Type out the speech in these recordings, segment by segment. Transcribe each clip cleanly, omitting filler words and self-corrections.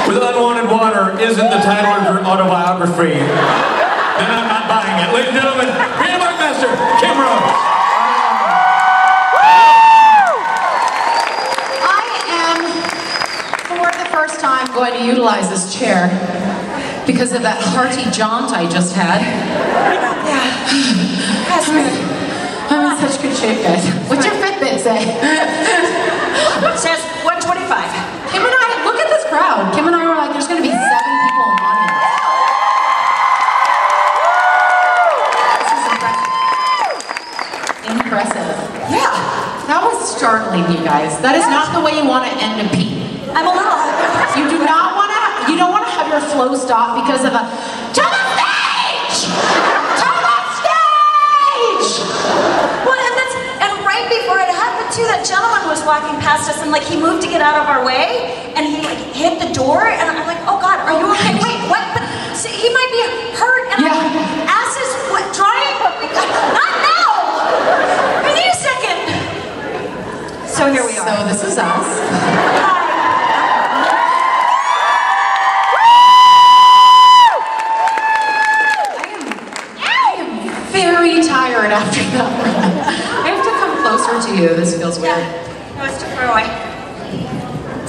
with unwanted water isn't the title of your autobiography, then I'm not buying it. Ladies and gentlemen, Kim Buckmaster, Kim Rhodes. I am, for the first time, going to utilize this chair because of that hearty jaunt I just had. I'm in such good shape, guys. What's your Fitbit say? It says 125. Kim and I, look at this crowd. Kim and I were like, there's going to be 7 people in the audience. This is impressive. Yeah. That was startling, you guys. That is not the way you want to end a peep. I'm a little. You do not want to, you don't want to have your flow stop because of a, to the stage! To the stage! Well, and right before it happened too, that gentleman was walking past us and like he moved to get out of our way and he like hit the door and I'm like, oh God, are you okay? Wait, what? But see, he might be hurt and ass is what, trying? Not now! I need a second. So here we are. So this is us. Very tired after that run. I have to come closer to you. This feels weird. No, it's too far away.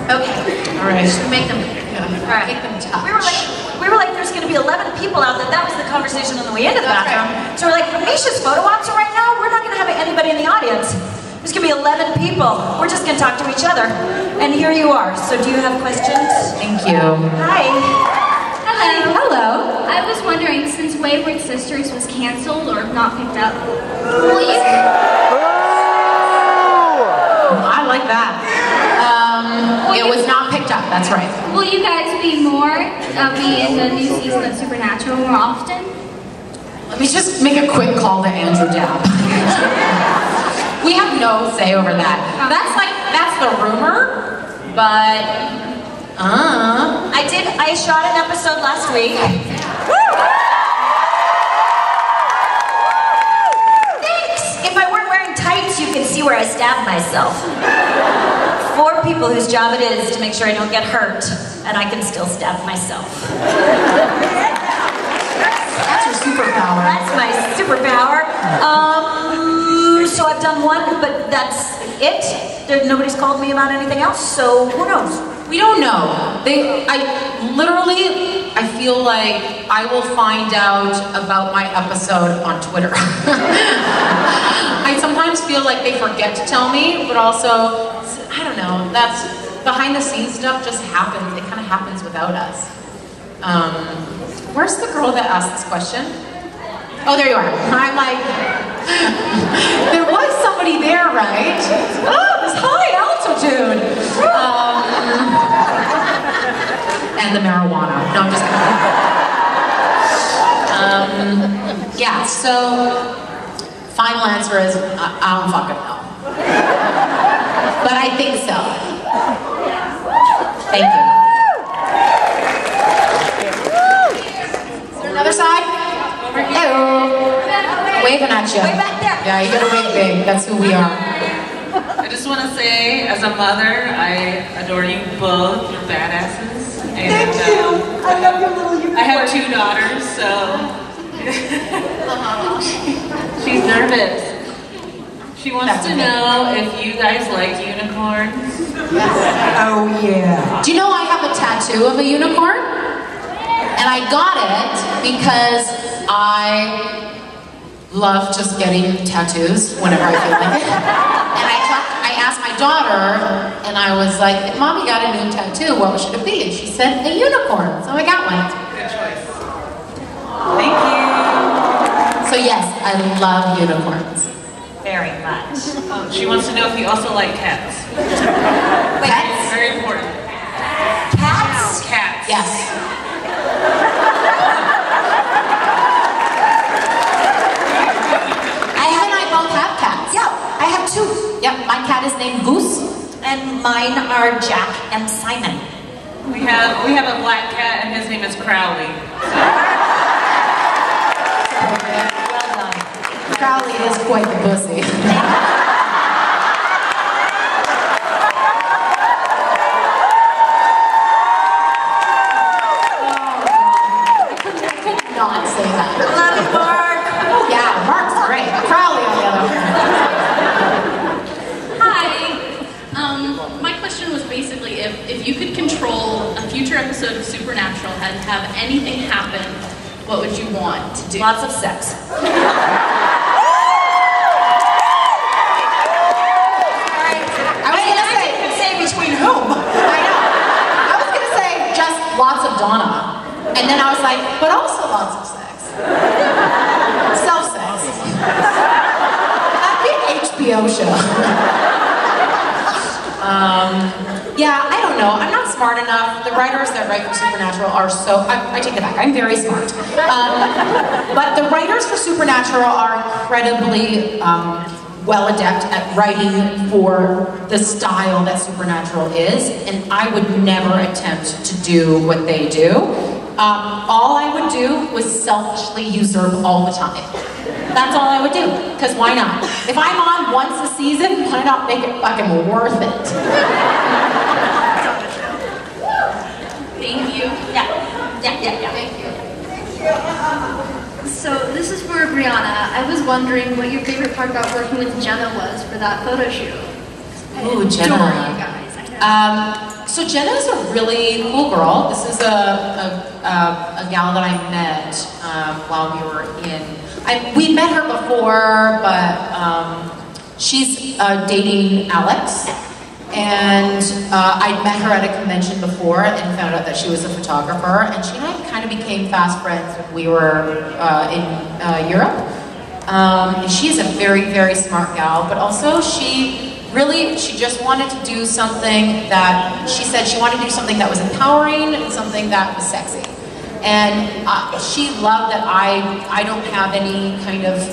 Okay. All right. Should make them. All right. Make them touch. We were like, there's going to be 11 people out there. That was the conversation on the way into the bathroom. Right. So we're like, Misha's photo ops are right now. We're not going to have anybody in the audience. There's going to be 11 people. We're just going to talk to each other. And here you are. So do you have questions? Thank you. Hi. Hello. I was wondering, since Wayward Sisters was canceled or not picked up, will you... I like that. It was not picked up, that's right. Will you guys be in the new season of Supernatural more often? Let me just make a quick call to Andrew Dabb. We have no say over that. That's the rumor, but... I shot an episode last week. Thanks! If I weren't wearing tights, you can see where I stabbed myself. 4 people whose job it is to make sure I don't get hurt, and I can still stab myself. That's your superpower. That's my superpower. So I've done 1, but that's it. Nobody's called me about anything else, so who knows? We don't know. I feel like I will find out about my episode on Twitter. I sometimes feel like they forget to tell me, but also, I don't know, that's behind the scenes stuff just happens. It kind of happens without us. Where's the girl that asked this question? Oh, there you are. I'm like, there was somebody there, right? Oh, this high altitude. And the marijuana. No, I'm just kidding. Yeah, so final answer is I don't fucking know. But I think so. Thank you. Is there another side? Hello. Waving at you. Way back there. Yeah, you gotta wave big. That's who we are. I just want to say, as a mother, I adore you both. You're badasses. And, Thank you. I love your little unicorn. I have 2 daughters, so she's nervous. She wants to know if you guys like unicorns. Oh yeah. Do you know I have a tattoo of a unicorn? And I got it because I love just getting tattoos whenever I feel like it. And I asked my daughter, and I was like, Mommy got a new tattoo, what should it be? And she said, a unicorn. So I got one. Good choice. Thank you. So yes, I love unicorns. Very much. She wants to know if you also like cats. Wait, It's very important. cats? Cats. Yes. I have 2. Yep, my cat is named Goose. And mine are Jack and Simon. We have a black cat, and his name is Crowley. Well done. Crowley is quite the pussy. you could control a future episode of Supernatural and have anything happen, what would you want to do? Lots of sex. Between whom? I know. I was gonna say just lots of Donna. And then I was like, but also lots of sex. Self-sex. That'd be an HBO show. Yeah, I don't know. I'm not smart enough. The writers that write for Supernatural are so... I take it back. I'm very smart. But the writers for Supernatural are incredibly well adept at writing for the style that Supernatural is, and I would never attempt to do what they do. All I would do was selfishly usurp all the time. That's all I would do, because why not? If I'm on once a season, why not make it fucking worth it? Thank you. Yeah. Thank you. So this is for Briana. I was wondering what your favorite part about working with Jenna was for that photo shoot. Ooh, Jenna. Adore you guys. I know. So Jenna's a really cool girl. This is a gal that I met while we were in. We met her before, but she's dating Alex. And I'd met her at a convention before and found out that she was a photographer. And she and I kind of became fast friends when we were in Europe. She's a very, very smart gal, but also she just wanted to do something that, she said she wanted to do something that was empowering and something that was sexy. And she loved that I don't have any kind of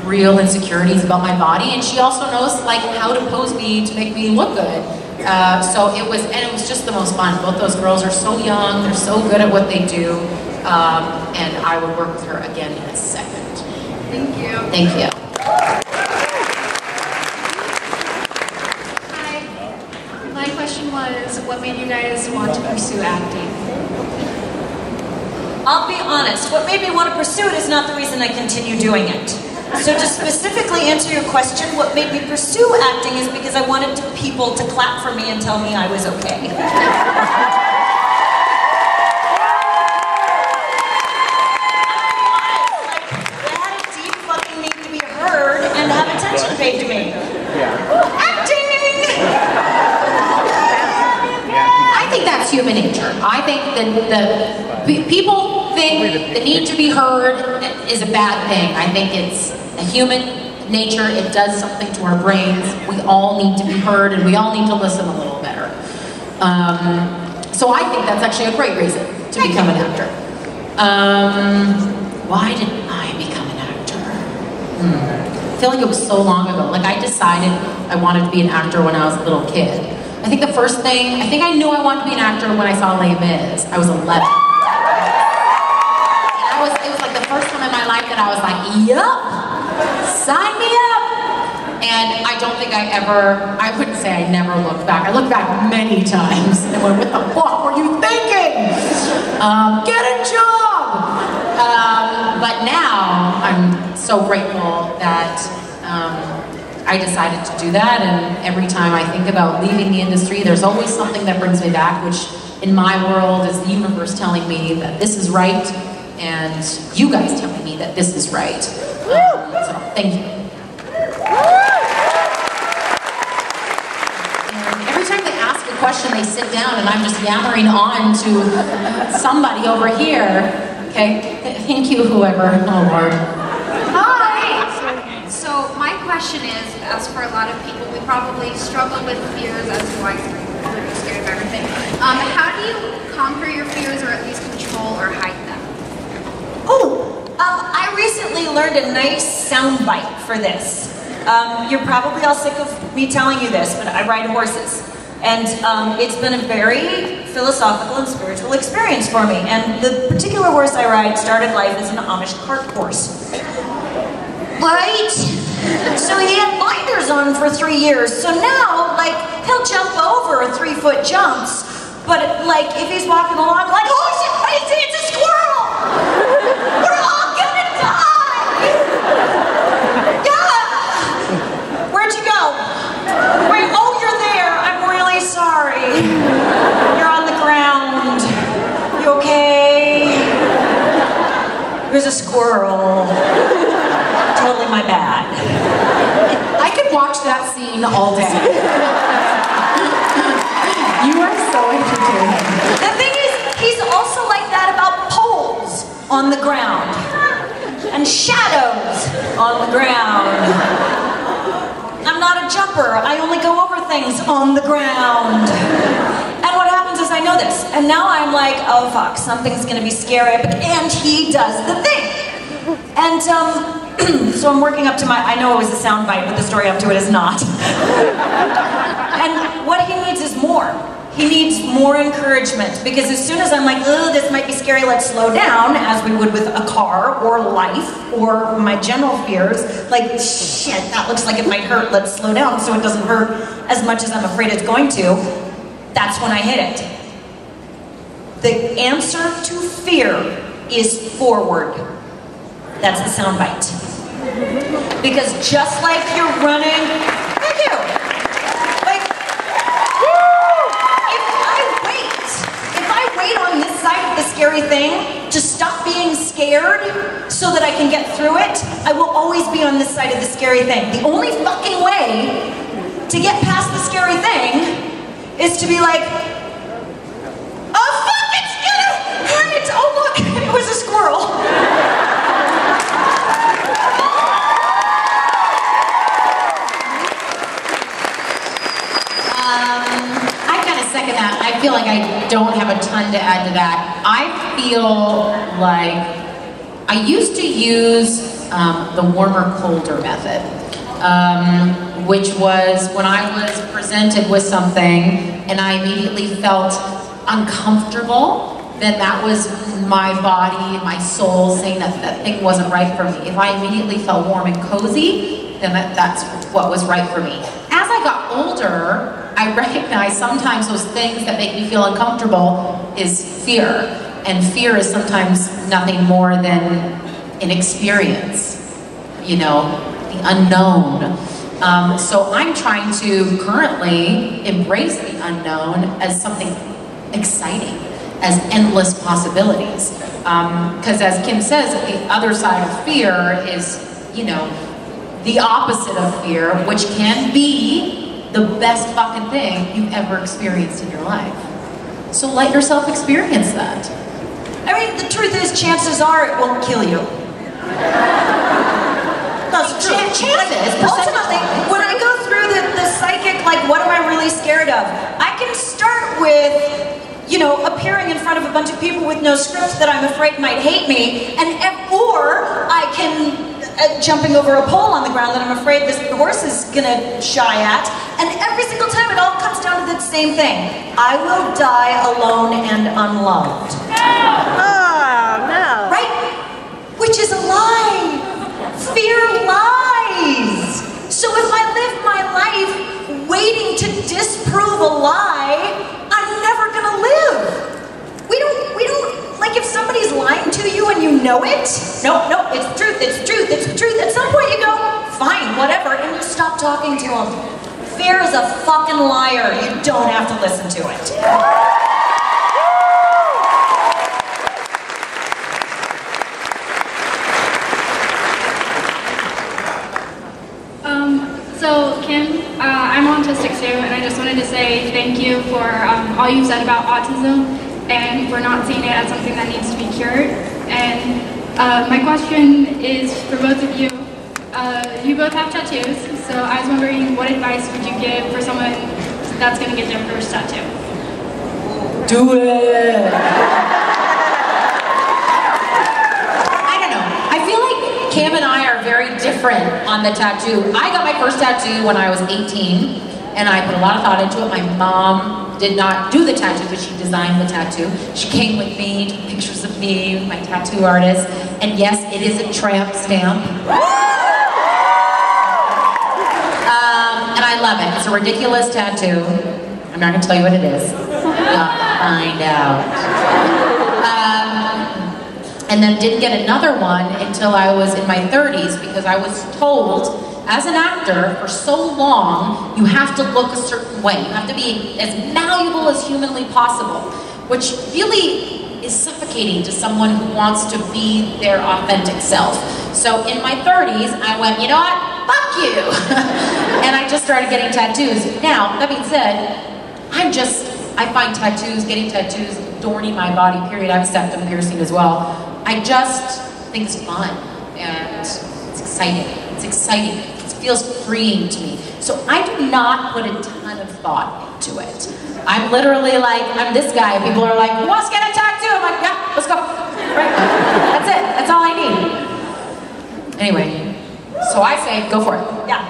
real insecurities about my body, and she also knows like how to pose me to make me look good. So it was just the most fun. Both those girls are so young, they're so good at what they do, and I would work with her again in a second. Thank you. Thank you. Hi. My question was, what made you guys want to pursue acting? I'll be honest, what made me want to pursue it is not the reason I continue doing it. So to specifically answer your question, what made me pursue acting is because I wanted people to clap for me and tell me I was okay. I had a deep fucking need to be heard and have attention paid to me. Acting! I think that's human nature. I think that people think the need to be heard is a bad thing. I think it's a human nature. It does something to our brains. We all need to be heard, and we all need to listen a little better. So I think that's actually a great reason to become an actor. Why did I become an actor? I feel like it was so long ago. Like I decided I wanted to be an actor when I was a little kid. I think the first thing, I think I knew I wanted to be an actor when I saw Les Mis. I was 11. And it was like the first time in my life that I was like, yup, sign me up. And I don't think I wouldn't say I never looked back. I looked back many times and went, what the fuck were you thinking? Get a job. But now I'm so grateful that I decided to do that, and every time I think about leaving the industry, there's always something that brings me back, which in my world is the universe telling me that this is right, and you guys telling me that this is right. So, thank you. And every time they ask a question, they sit down, and I'm just yammering on to somebody over here. Okay, thank you, whoever. Oh, Lord. So my question is, as for a lot of people, we probably struggle with fears as to why we're scared of everything. How do you conquer your fears, or at least control or hide them? I recently learned a nice soundbite for this. You're probably all sick of me telling you this, but I ride horses. And it's been a very philosophical and spiritual experience for me. And the particular horse I ride started life as an Amish cart horse. Right? So he had blinders on for 3 years. So now, like, he'll jump over 3-foot jumps, but like, if he's walking along, like, oh shit, crazy, it's a squirrel! We're all gonna die! Yeah! Where'd you go? Wait, oh, you're there. I'm really sorry. was a squirrel. Totally my bad. I could watch that scene all day. You are so entertaining. The thing is, he's also like that about poles on the ground. And shadows on the ground. I'm not a jumper. I only go over things on the ground. And what happens is I know this. And now I'm like, oh fuck, something's gonna be scary. And he does the thing. And so I'm working up to my, I know it was a sound bite, but the story up to it is not. And what he needs is more. He needs more encouragement, because as soon as I'm like, oh, this might be scary, let's slow down, as we would with a car or life or my general fears, like, shit, that looks like it might hurt, let's slow down so it doesn't hurt as much as I'm afraid it's going to, that's when I hit it. The answer to fear is forward. That's the sound bite. Because just like you're running, thank you. Like, if I wait on this side of the scary thing to stop being scared so that I can get through it, I will always be on this side of the scary thing. The only fucking way to get past the scary thing is to be like, oh fuck, it's gonna hurt! Oh look, it was a squirrel. Second that, I feel like I don't have a ton to add to that. I feel like I used to use the warmer, colder method, which was when I was presented with something and I immediately felt uncomfortable, then that was my body, my soul saying that that thing wasn't right for me. If I immediately felt warm and cozy, then that's what was right for me. As I got older, I recognize sometimes those things that make me feel uncomfortable is fear. And fear is sometimes nothing more than an experience, you know, the unknown. So I'm trying to currently embrace the unknown as something exciting, as endless possibilities. Because as Kim says, the other side of fear is, you know, the opposite of fear, which can be the best fucking thing you've ever experienced in your life. So let yourself experience that. I mean, the truth is, chances are it won't kill you. That's true. Chances, ultimately, when I go through the psychic, like, what am I really scared of? I can start with, you know, appearing in front of a bunch of people with no script that I'm afraid might hate me, or I can jumping over a pole on the ground that I'm afraid this horse is gonna shy at, and every single time it all comes down to the same thing. I will die alone and unloved. Oh, no. Right? Which is a lie. Fear lies. So if I live my life waiting to disprove a lie, I'm never gonna live. We don't, like, if somebody's lying to you and you know it, no, it's the truth, it's the truth, it's the truth. At some point you go, fine, whatever, and you stop talking to them. Fear is a fucking liar. You don't have to listen to it. So Kim, I'm autistic too, and I just wanted to say thank you for all you've said about autism, and we're not seeing it as something that needs to be cured. And my question is for both of you. You both have tattoos, so I was wondering, what advice would you give for someone that's going to get their first tattoo? Do it! I don't know. I feel like Kim and I are very different on the tattoo. I got my first tattoo when I was 18, and I put a lot of thought into it. My mom did not do the tattoo, but she designed the tattoo. She came with me, took pictures of me, my tattoo artist, and yes, it is a tramp stamp. And I love it. It's a ridiculous tattoo. I'm not going to tell you what it is. You'll find out. And then didn't get another one until I was in my 30s, because I was told, as an actor, for so long, you have to look a certain way. You have to be as malleable as humanly possible, which really is suffocating to someone who wants to be their authentic self. So in my 30s, I went, you know what? Fuck you! And I just started getting tattoos. Now, that being said, I find tattoos, getting tattoos, adorning my body, period. I have a septum piercing as well. I just think it's fun, and it's exciting. It's exciting. It feels freeing to me. So I do not put a ton of thought into it. I'm literally like, I'm this guy, and people are like, who wants to get a tattoo? I'm like, yeah, let's go. Right? That's it. That's all I need. Anyway, so I say, go for it. Yeah.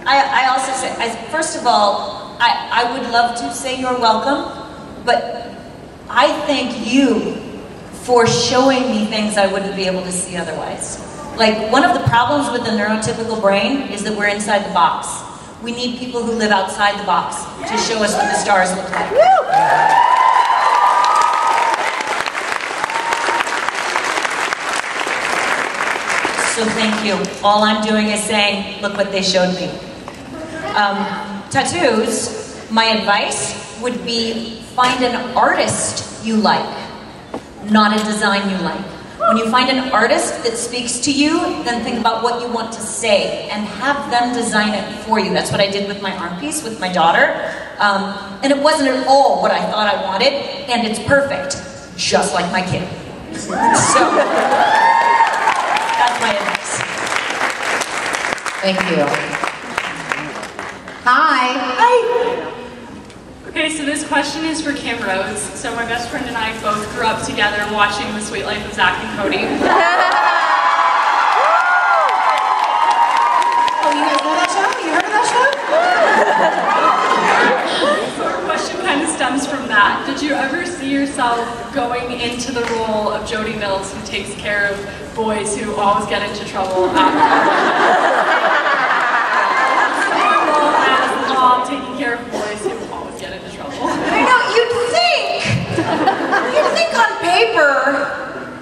I also say, first of all, I would love to say you're welcome, but I thank you for showing me things I wouldn't be able to see otherwise. Like, one of the problems with the neurotypical brain is that we're inside the box. We need people who live outside the box to show us what the stars look like. So thank you. All I'm doing is saying, look what they showed me. Tattoos, my advice would be find an artist you like, not a design you like. When you find an artist that speaks to you, then think about what you want to say and have them design it for you. That's what I did with my arm piece with my daughter. And it wasn't at all what I thought I wanted, and it's perfect, just like my kid. So, that's my advice. Thank you. Hi. Hi. Okay, so this question is for Kim Rhodes. So my best friend and I both grew up together watching The Sweet Life of Zach and Cody. Oh, you guys know that show? You heard of that show? So our question kind of stems from that. Did you ever see yourself going into the role of Jody Mills, who takes care of boys who always get into trouble as mom taking care of boys who always get into trouble? I know, you'd think on paper,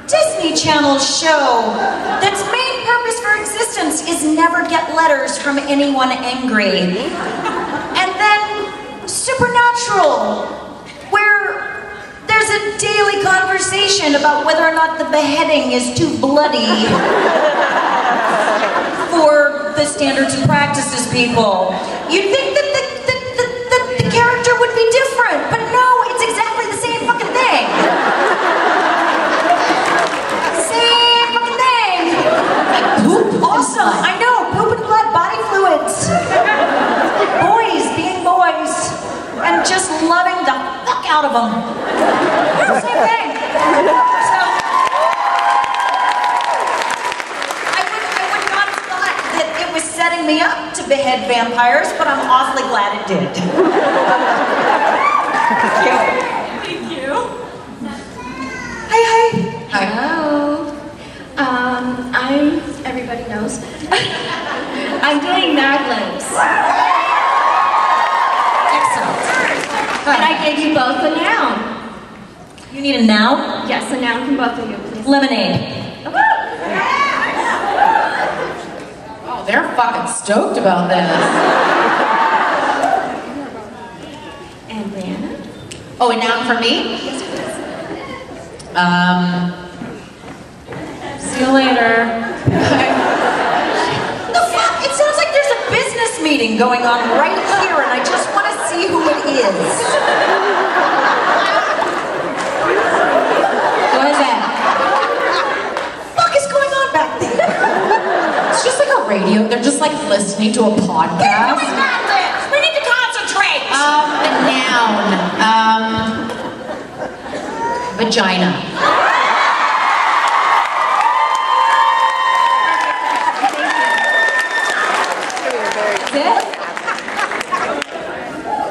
Disney Channel's show that's main purpose for existence is never get letters from anyone angry. And then Supernatural, where there's a daily conversation about whether or not the beheading is too bloody for the standards and practices people. You'd think that the character would be different, but no, it's exactly the same fucking thing. Same fucking thing. Poop. Awesome. I know. Poop and blood, body fluids. Boys being boys. And just loving the fuck out of them. It's the same thing. So, I would not have thought that it was setting me up to behead vampires, but I'm awfully glad it did. Thank you. Hi. Hello. Everybody knows. I'm doing Mad Libs. Excellent. And I gave you both a noun. You need a noun? Yes, a noun from both of you, please. Lemonade. Oh, they're fucking stoked about this. And Briana? Oh, a noun for me? See you later. The fuck? It sounds like there's a business meeting going on right here, and I just want to see who it is. What is that? What the fuck is going on back there? It's just like a radio. They're just like listening to a podcast. We're doing Mad Libs. We need to concentrate. A noun. Vagina.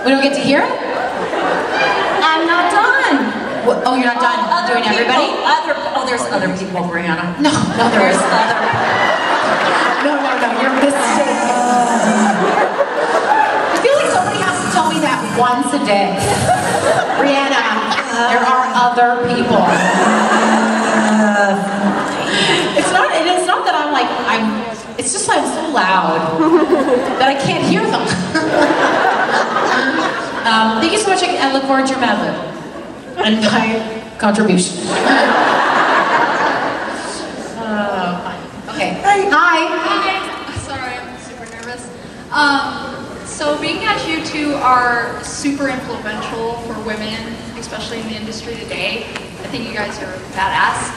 We don't get to hear it? I'm not done. What? Oh, you're not done doing everybody? There's other people, Briana. No, there is other. No, you're mistaken. I feel like somebody has to tell me that once a day. Briana, there are other people. It's not that it's just I'm so loud that I can't hear them. Thank you so much. I look forward to your Mad Lib. And my contribution. Okay. Hi. Sorry, I'm super nervous. So being that you two are super influential for women, especially in the industry today, I think you guys are badass.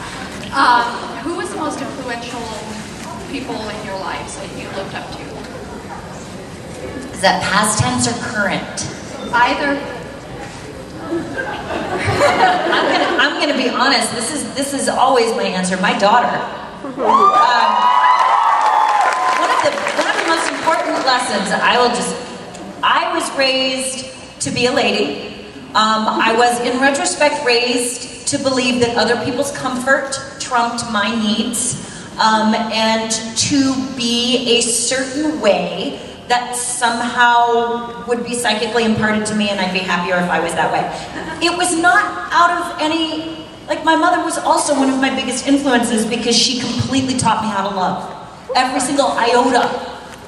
Who was the most influential people in your lives that you looked up to? Is that past tense or current? Either. I'm gonna be honest. This is always my answer. My daughter. One of the most important lessons. I was raised to be a lady. I was, in retrospect, raised to believe that other people's comfort trumped my needs, and to be a certain way that somehow would be psychically imparted to me, and I'd be happier if I was that way. It was not out of any, like, my mother was also one of my biggest influences because she completely taught me how to love. Every single iota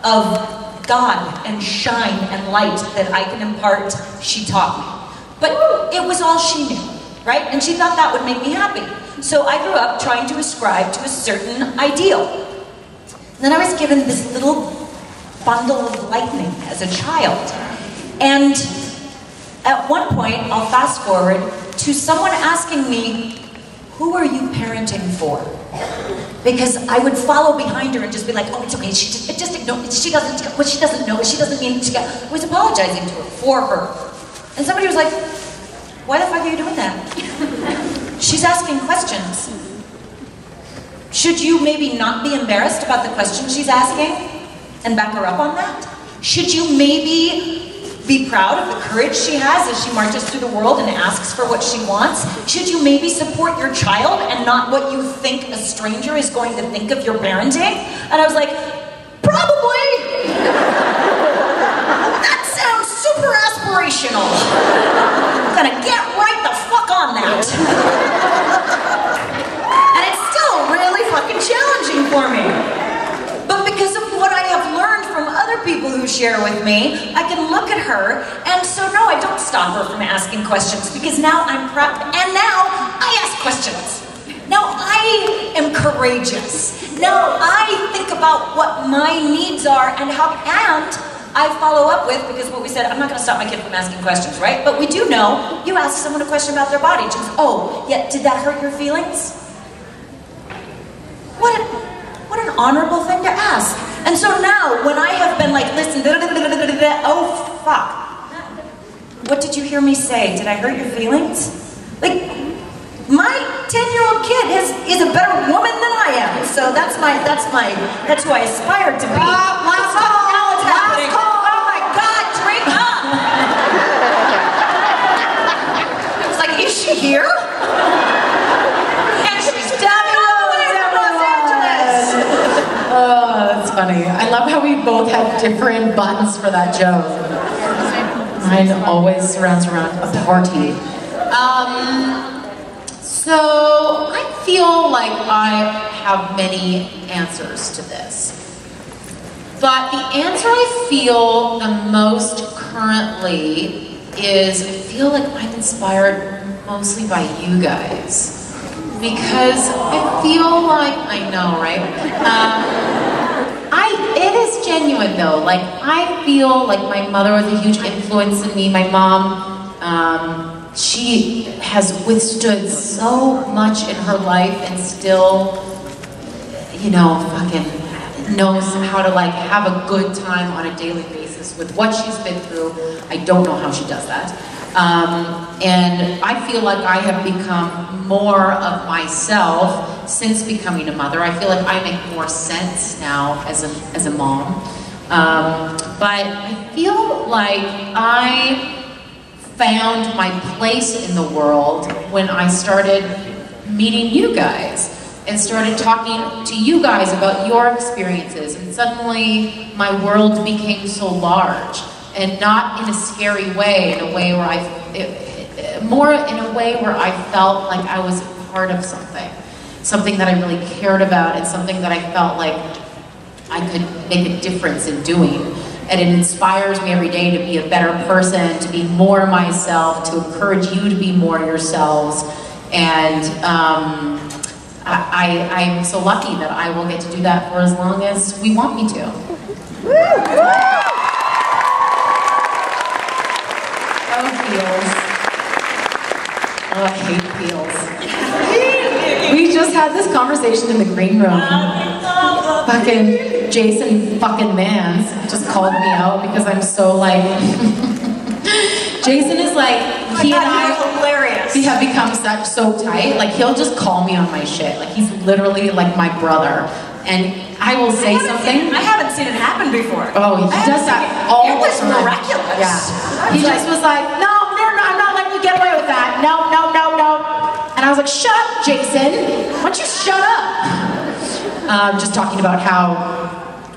of God and shine and light that I can impart, she taught me. But it was all she knew, right? And she thought that would make me happy. So I grew up trying to ascribe to a certain ideal. And then I was given this little bundle of lightning as a child. And at one point, I'll fast forward to someone asking me, who are you parenting for? Because I would follow behind her and just be like, oh, it's okay, she doesn't know, she doesn't mean to get, I was apologizing to her, for her. And somebody was like, why the fuck are you doing that? She's asking questions. Should you maybe not be embarrassed about the question she's asking and back her up on that? Should you maybe be proud of the courage she has as she marches through the world and asks for what she wants? Should you maybe support your child and not what you think a stranger is going to think of your parenting? And I was like, probably. That sounds super aspirational. I'm gonna get right the fuck on that. And it's still really fucking challenging for me. But because of what I have learned from other people who share with me, I can look at her, and so no, I don't stop her from asking questions, because now I'm prepped, and now I ask questions. Now I am courageous. Now I think about what my needs are and I follow up with, because what we said, I'm not gonna stop my kid from asking questions, right? But we do know, you ask someone a question about their body, just, oh, yeah, did that hurt your feelings? What an honorable thing to ask. And so now, when I have been like, listen, oh, fuck. What did you hear me say? Did I hurt your feelings? Like, my 10-year-old kid is a better woman than I am. So that's who I aspire to be. Last call. Now it's happening. Oh my God, drink up. It's like, is she here? And she's down the road in Los Angeles. Oh, that's funny. I love how we both have different buttons for that joke. Mine always surrounds around a party. So I feel like I have many answers to this. But the answer I feel the most currently is, I feel like I'm inspired mostly by you guys. Because I feel like, I know, right? It is genuine though. Like, I feel like my mother was a huge influence in me. My mom, she has withstood so much in her life and still, you know, fucking knows how to like have a good time on a daily basis with what she's been through. I don't know how she does that. And I feel like I have become more of myself since becoming a mother. I feel like I make more sense now as a mom. But I feel like I found my place in the world when I started meeting you guys and started talking to you guys about your experiences, and suddenly my world became so large, and not in a scary way, in a way where more in a way where I felt like I was part of something that I really cared about, and something that I felt like I could make a difference in doing. And it inspires me every day to be a better person, to be more myself, to encourage you to be more yourselves, And I'm so lucky that I will get to do that for as long as we want me to. Oh, Peels. Oh, I hate Peels. We just had this conversation in the green room. Fucking Jason fucking Mans just called me out because I'm so like... Jason is like, he and I have become so tight. Like, he'll just call me on my shit. Like, he's literally like my brother. And I will say something. I haven't seen it happen before. Oh, he does that all the time. It was miraculous. Yeah. He just was like, no, I'm not letting you get away with that. No. And I was like, shut up, Jason. Why don't you shut up? Just talking about how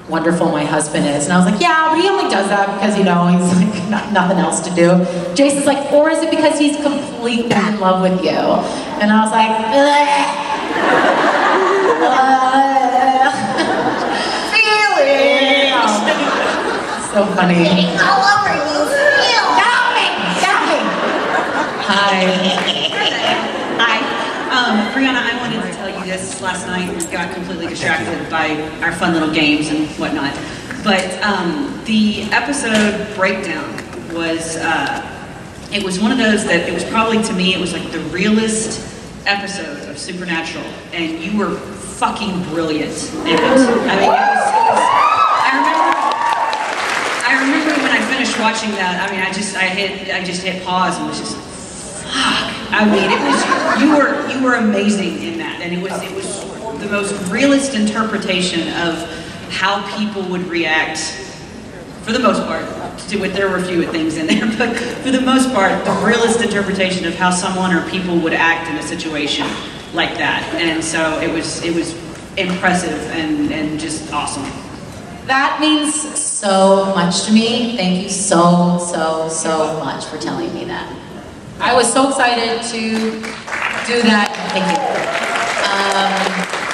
wonderful my husband is. And I was like, yeah, but he only does that because, you know, he's like nothing else to do. Jason's like, or is it because he's completely in love with you? And I was like, feelings. So funny. All over you. Got me. Hi. Briana, I wanted to tell you this last night. We got completely distracted by our fun little games and whatnot. But the episode breakdown was, it was one of those that it was probably, to me, it was like the realest episode of Supernatural. And you were fucking brilliant in it. I mean, I remember when I finished watching that, I mean, I just hit pause and was just, fuck. I mean, you were amazing in that, and it was the most realist interpretation of how people would react, for the most part. There were a few things in there, but for the most part, the realist interpretation of how someone or people would act in a situation like that, and so it was impressive and just awesome. That means so much to me. Thank you so much for telling me that. I was so excited to do that. Thank you.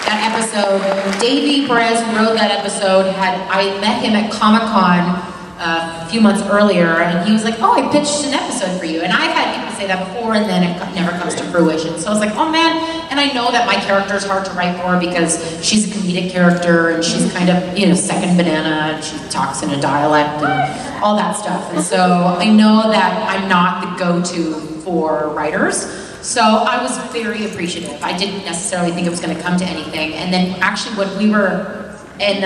That episode, Davey Perez, who wrote that episode, I met him at Comic-Con a few months earlier, and he was like, oh, I pitched an episode for you. And I've had people say that before, and then it never comes to fruition. So I was like, oh man, and I know that my character is hard to write for because she's a comedic character, and she's kind of, you know, second banana, and she talks in a dialect, and all that stuff. And so I know that I'm not the go-to for writers. So I was very appreciative. I didn't necessarily think it was going to come to anything. And then actually when we were in,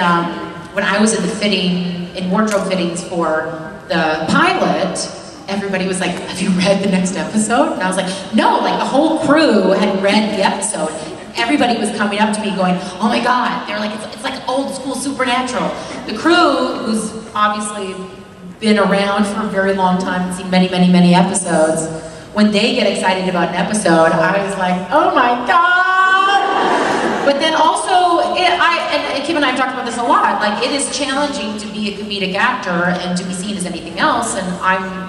when I was in the wardrobe fittings for the pilot, everybody was like, have you read the next episode? And I was like, no, like the whole crew had read the episode. Everybody was coming up to me going, oh my God. They're like, it's like old school Supernatural. The crew, who's obviously been around for a very long time and seen many episodes, when they get excited about an episode, I was like, oh my God! But then also, and Kim and I have talked about this a lot, like it is challenging to be a comedic actor and to be seen as anything else, and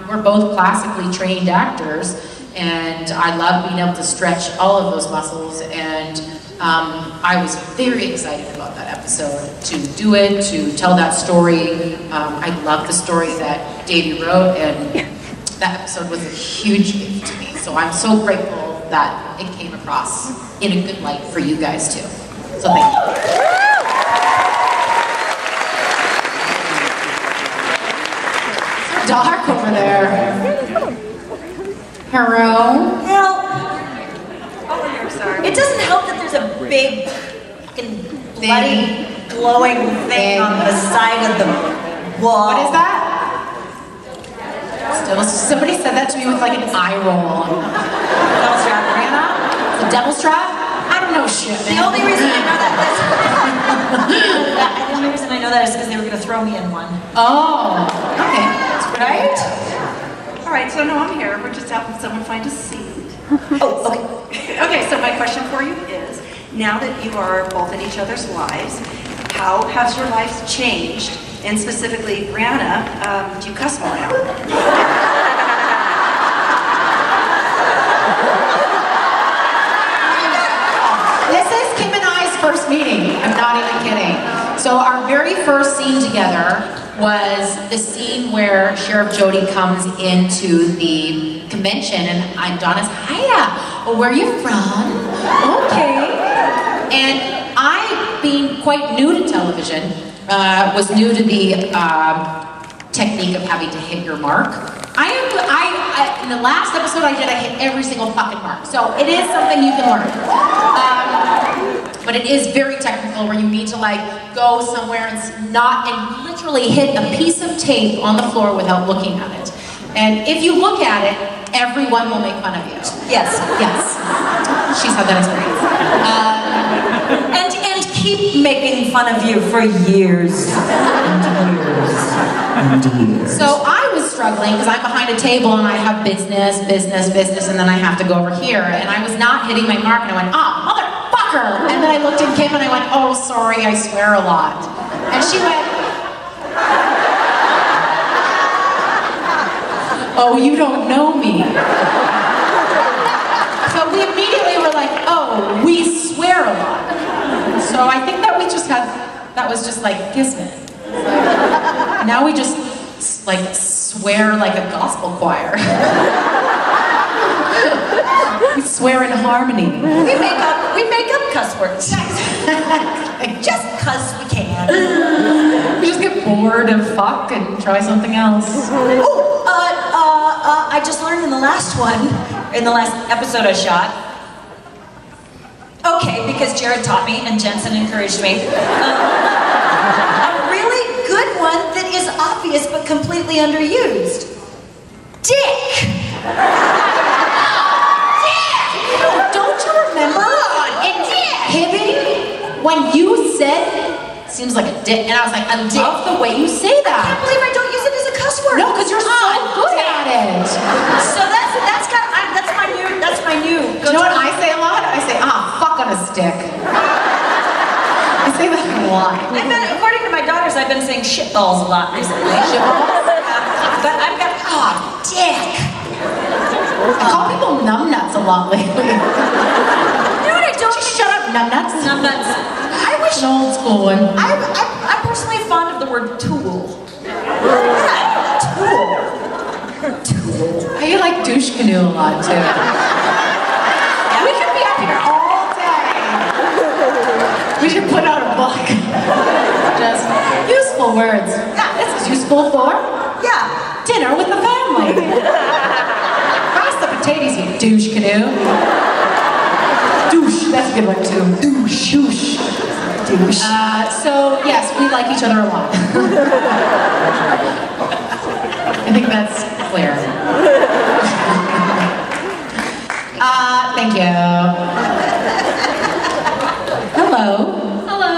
we're both classically trained actors, and I love being able to stretch all of those muscles, and I was very excited about that episode, to do it, to tell that story. I love the story that Davey wrote, and that episode was a huge gift to me. So I'm so grateful that it came across in a good light for you guys too. So thank you. It's so dark over there. Hello? Help! Oh, I'm sorry. It doesn't help that there's a big, fucking bloody, glowing thing on the side of the wall. What is that? Somebody said that to me with like an eye roll. Devil's trap, Briana? The devil's trap? I don't know shit, man. The only reason I know that the only reason I know that is because they were going to throw me in one. Oh, okay. That's right? All right, so no, I'm here. We're just helping someone find a seat. Oh, okay. Okay, so my question for you is, now that you are both in each other's lives, how has your lives changed? And specifically, Briana, do you cuss more now? This is Kim and I's first meeting. I'm not even kidding. So our very first scene together was the scene where Sheriff Jody comes into the convention, and Donna's, hiya, where are you from? Okay. And I, being quite new to television, was new to the technique of having to hit your mark. In the last episode I hit every single fucking mark. So it is something you can learn. But it is very technical where you need to like go somewhere and literally hit a piece of tape on the floor without looking at it. And if you look at it, everyone will make fun of you. Yes. Yes. She's had that experience. And keep making fun of you for years and years and years. So I was struggling because I'm behind a table and I have business, and then I have to go over here. And I was not hitting my mark and I went, oh, motherfucker! And then I looked at Kim and I went, oh, sorry, I swear a lot. And she went, oh, you don't know me. So we immediately were like, oh, we swear a lot. So I think that that was just like kismet. Now we just like swear like a gospel choir. We swear in harmony. We make up cuss words. Just cause we can. We just get bored of fuck and try something else. Oh, I just learned in the last episode I shot. Okay, because Jared taught me and Jensen encouraged me. A really good one that is obvious but completely underused. Dick! Don't you remember in Hibbing when you said, seems like a dick, and I was like, I love the way you say that. I can't believe I don't use it as a cuss word. No, because you're so good at it. So that's my new. Do you know what I say a lot? I say, fuck on a stick. I say that a lot. According to my daughters, I've been saying shitballs a lot recently. Shitballs? But I've got, dick. I call people numbnuts a lot lately. You know what I don't? Just shut up, numbnuts. Numbnuts. I wish. An old school one. I'm personally fond of the word tool. Yeah, tool. I like douche canoe a lot too. We could be up here all day. We should put out a book. Just useful words. Yeah, this is useful for? Yeah. Dinner with the family. Pass the potatoes, you douche canoe. Douche, that's a good one too. Douche. Douche. Douche. So yes, we like each other a lot. I think that's clear. Thank you. Hello. Hello.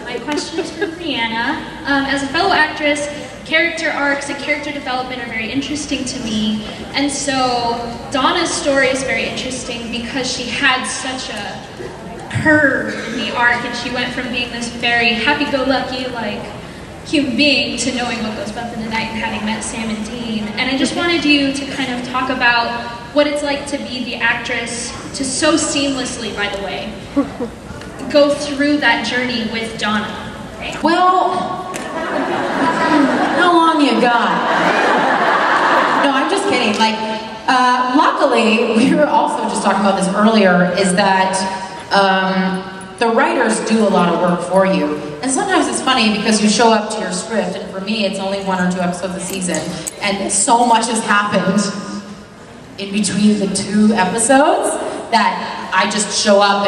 My question is for Briana. As a fellow actress, character arcs and character development are very interesting to me. And so Donna's story is very interesting because she had such a curve in the arc, and she went from being this very happy-go-lucky, like, human being to knowing what goes bump in the night and having met Sam and Dean. And I just wanted you to kind of talk about what it's like to be the actress, to so seamlessly, by the way, go through that journey with Donna. Right? Well, how long you got? No, I'm just kidding. Like, luckily, we were also just talking about this earlier, is that the writers do a lot of work for you. And sometimes it's funny because you show up to your script, and for me it's only 1 or 2 episodes a season, and so much has happened in between the 2 episodes that I just show up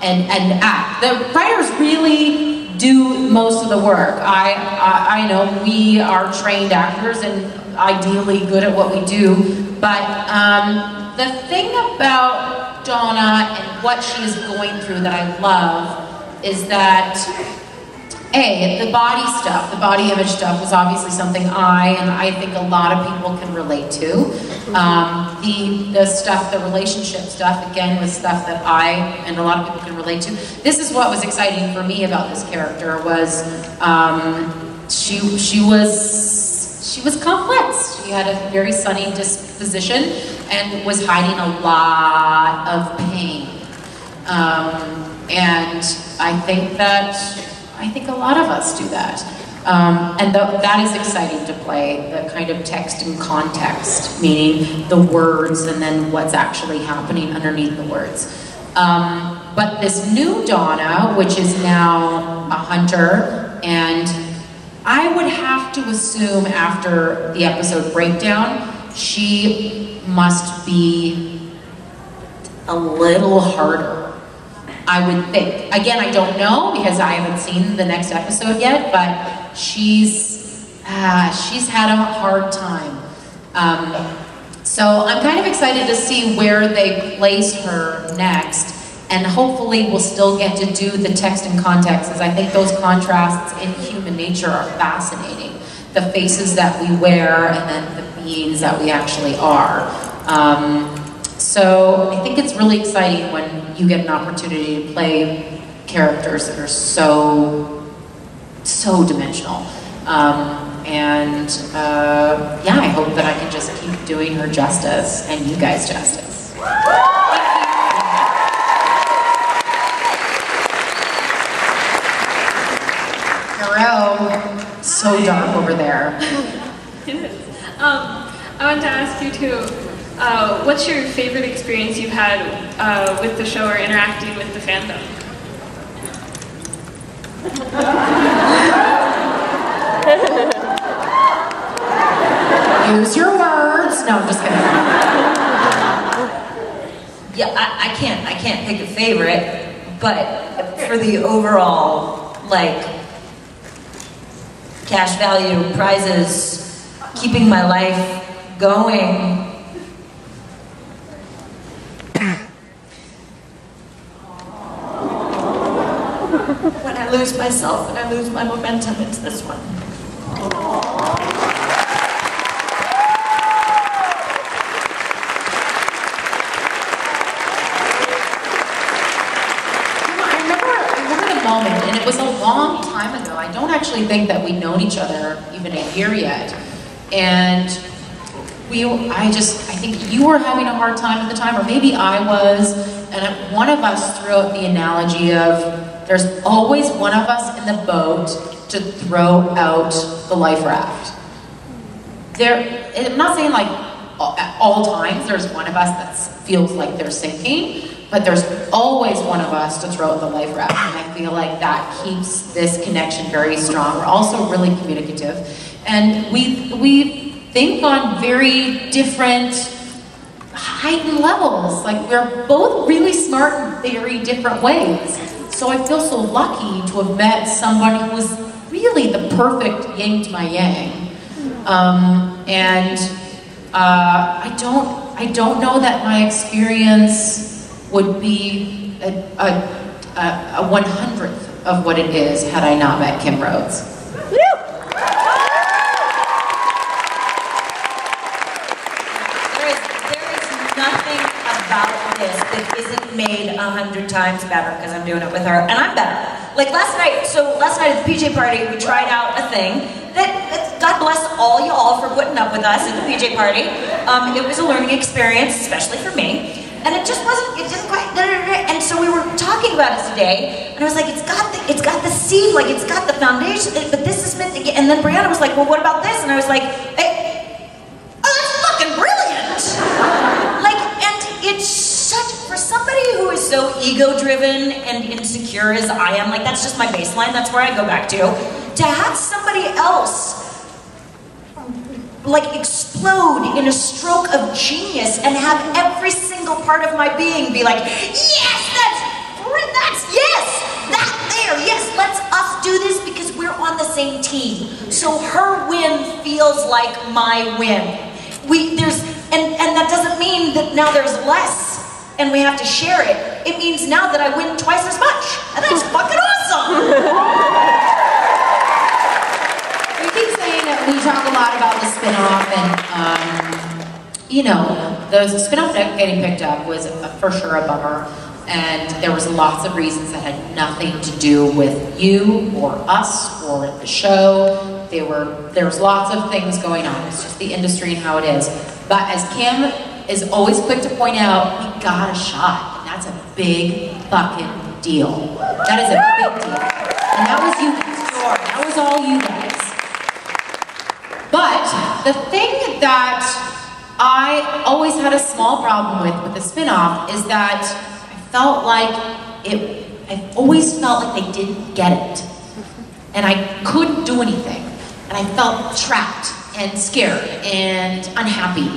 and act. The writers really do most of the work. I know we are trained actors and ideally good at what we do, but the thing about Donna and what she is going through that I love is that, the body stuff, the body image stuff was obviously something I think a lot of people can relate to. The stuff, the relationship stuff, again, was stuff that I and a lot of people can relate to. This is what was exciting for me about this character was she was complex. She had a very sunny disposition and was hiding a lot of pain. And I think a lot of us do that. And that is exciting to play, the kind of text and context, meaning the words and then what's actually happening underneath the words. But this new Donna, which is now a hunter, and I would have to assume after the episode breakdown, she must be a little harder, I would think. Again, I don't know because I haven't seen the next episode yet, but she's had a hard time. So I'm kind of excited to see where they place her next, and hopefully we'll still get to do the text and context, as I think those contrasts in human nature are fascinating. The faces that we wear and then the beings that we actually are. So I think it's really exciting when you get an opportunity to play characters that are so dimensional. Yeah, I hope that I can just keep doing her justice and you guys justice. Hello. So dark over there. It is. I wanted to ask you too, what's your favorite experience you've had with the show or interacting with the fandom? Use your words. No, I'm just kidding. Yeah, I can't pick a favorite, but for the overall, like, cash value, prizes, keeping my life going. When I lose myself and I lose my momentum, it's this one. Moment, and it was a long time ago. I don't actually think that we'd known each other even a year yet. And I think you were having a hard time at the time, or maybe I was, and one of us threw out the analogy of there's always one of us in the boat to throw out the life raft. I'm not saying like at all times there's one of us that feels like they're sinking, but there's always one of us to throw out the life raft, and I feel like that keeps this connection very strong. We're also really communicative, and we think on very different heightened levels. Like, we're both really smart in very different ways. So I feel so lucky to have met somebody who was really the perfect yin to my yang. I don't know that my experience would be a 100th of what it is had I not met Kim Rhodes. There is nothing about this that isn't made 100 times better because I'm doing it with her, and I'm better. Like last night at the PJ party, we tried out a thing that, God bless all y'all for putting up with us at the PJ party. It was a learning experience, especially for me. And it just wasn't, it didn't quite, and so we were talking about it today, and I was like, it's got the seed, like it's got the foundation, but this is meant to get, and then Briana was like, well, what about this? And I was like, hey, oh, that's fucking brilliant! Like, and it's such, for somebody who is so ego-driven and insecure as I am, like that's just my baseline, that's where I go back to have somebody else like explode in a stroke of genius and have every single part of my being be like, yes, yes, let's us do this because we're on the same team. So her win feels like my win. And that doesn't mean that now there's less and we have to share it. It means now that I win twice as much. And that's fucking awesome! We talk a lot about the spin-off, and you know, the spin-off getting picked up was for sure a bummer, and there was lots of reasons that had nothing to do with you or us or the show. There was lots of things going on. It's just the industry and how it is. But as Kim is always quick to point out, we got a shot, and that's a big fucking deal. That is a big deal, and that was you guys. That was all you guys. But the thing that I always had a small problem with the spin-off is that I felt like I always felt like they didn't get it. And I couldn't do anything. And I felt trapped and scared and unhappy.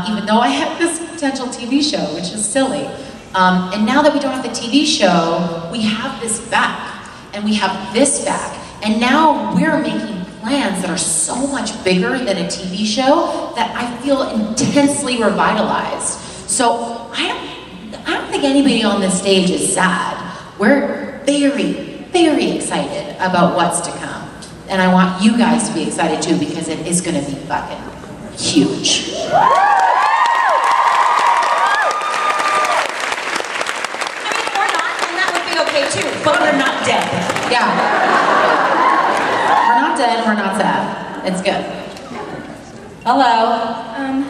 Even though I had this potential TV show, which is silly. And now that we don't have the TV show, we have this back. And we have this back. And now we're making plans that are so much bigger than a TV show that I feel intensely revitalized. So I don't think anybody on this stage is sad. We're very, very excited about what's to come. And I want you guys to be excited too, because it is gonna be fucking huge. I mean, or not, and that would be okay too, but we're not dead. Yeah. We're not dead, we're not sad. It's good. Hello.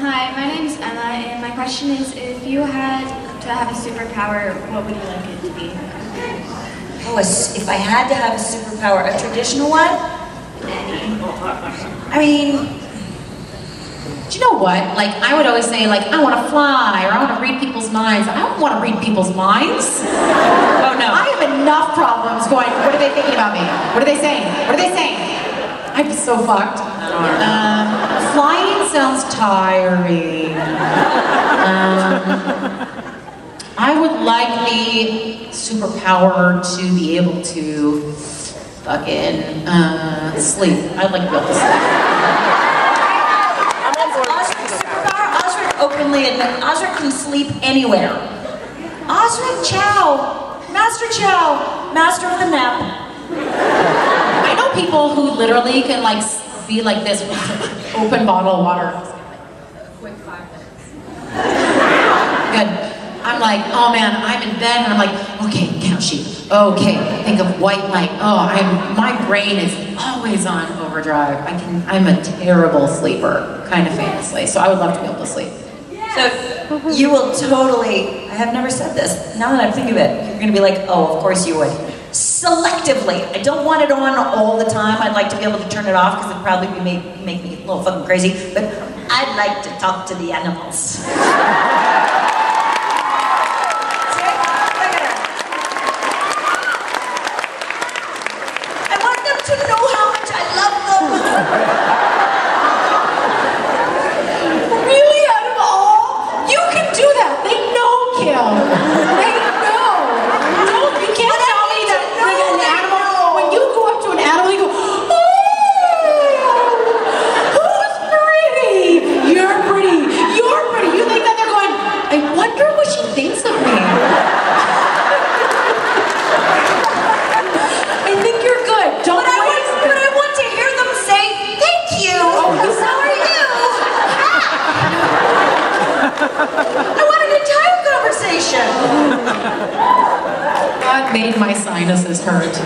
Hi, my name's Emma, and my question is, if you had to have a superpower, what would you like it to be? Oh, if I had to have a superpower, a traditional one? I mean, do you know what? Like, I would always say, like, I want to fly, or I want to read people's minds. I don't want to read people's minds. Oh, no. I have enough problems going, what are they thinking about me? What are they saying? What are they saying? I'm so fucked. Flying sounds tiring. I would like the superpower to be able to fucking sleep. I'd like to be able to sleep. Openly admit, Osric can sleep anywhere. Osric Chow, Master of the nap. I know people who literally can like be like this with an open bottle of water. Quick 5 minutes. Good. I'm like, oh man, I'm in bed and I'm like, okay, count sheep. Okay, think of white light. Oh, my brain is always on overdrive. I'm a terrible sleeper, kind of famously. So I would love to be able to sleep. So you will totally, I have never said this, now that I think of it, you're gonna be like, oh, of course you would. Selectively. I don't want it on all the time. I'd like to be able to turn it off because it'd probably make me a little fucking crazy, but I'd like to talk to the animals. I want them to know how much I love them. Really, out of all? You can do that. They know, Kim. They know. You can't tell me that like an animal, when you go up to an animal, you go, oh, who's pretty? You're pretty. You're pretty. You think that they're going, I wonder what she thinks of me. I think you're good. Don't wait. But I want to hear them say, thank you. Oh, so are you. I want an entire conversation. God made my sinuses hurt.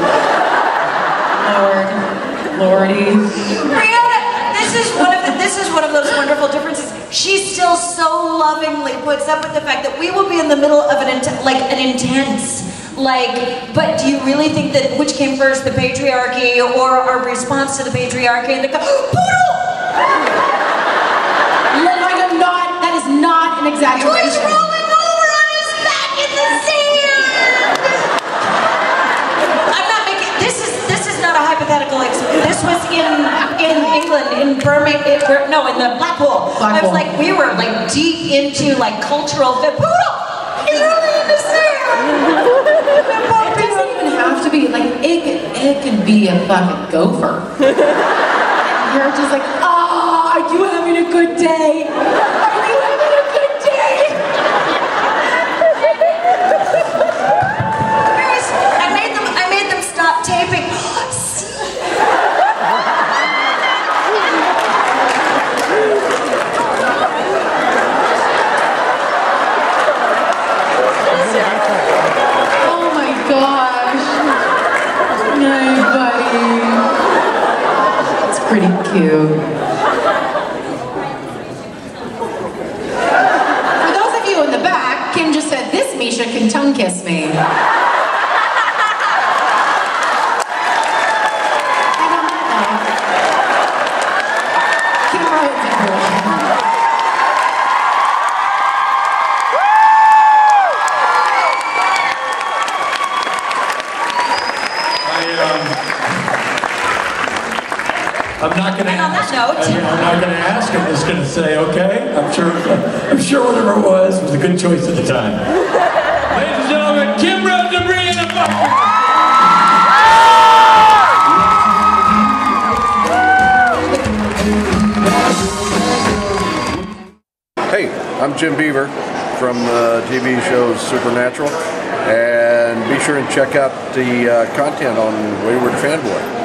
Lordy. Briana, this is one of those wonderful differences. She still so lovingly puts up with the fact that we will be in the middle of an intense, but do you really think that which came first, the patriarchy or our response to the patriarchy? And the poodle! That is not an exaggeration. He was rolling over on his back in the sand! I'm not making, this is not a hypothetical, this was in England, in Birmingham, no, in the Blackpool. I was like, we were like deep into like cultural, the poodle! He's rolling in the sand! It doesn't even have to be, like, it can be a fucking gopher. And you're just like, oh, are you having a good day? Are you having a good day? I made them stop taping. Oh my gosh. Hey, buddy. It's pretty cute. For those of you in the back, Kim just said, this Misha can tongue kiss me. I'm not going to ask. And on that note, I'm not going to ask. I'm just going to say, okay. I'm sure whatever it was a good choice at the time. Ladies and gentlemen, Kim, Rhodes, and Briana Buckmaster. Hey, I'm Jim Beaver from the TV show Supernatural, and be sure and check out the content on Wayward Fanboy.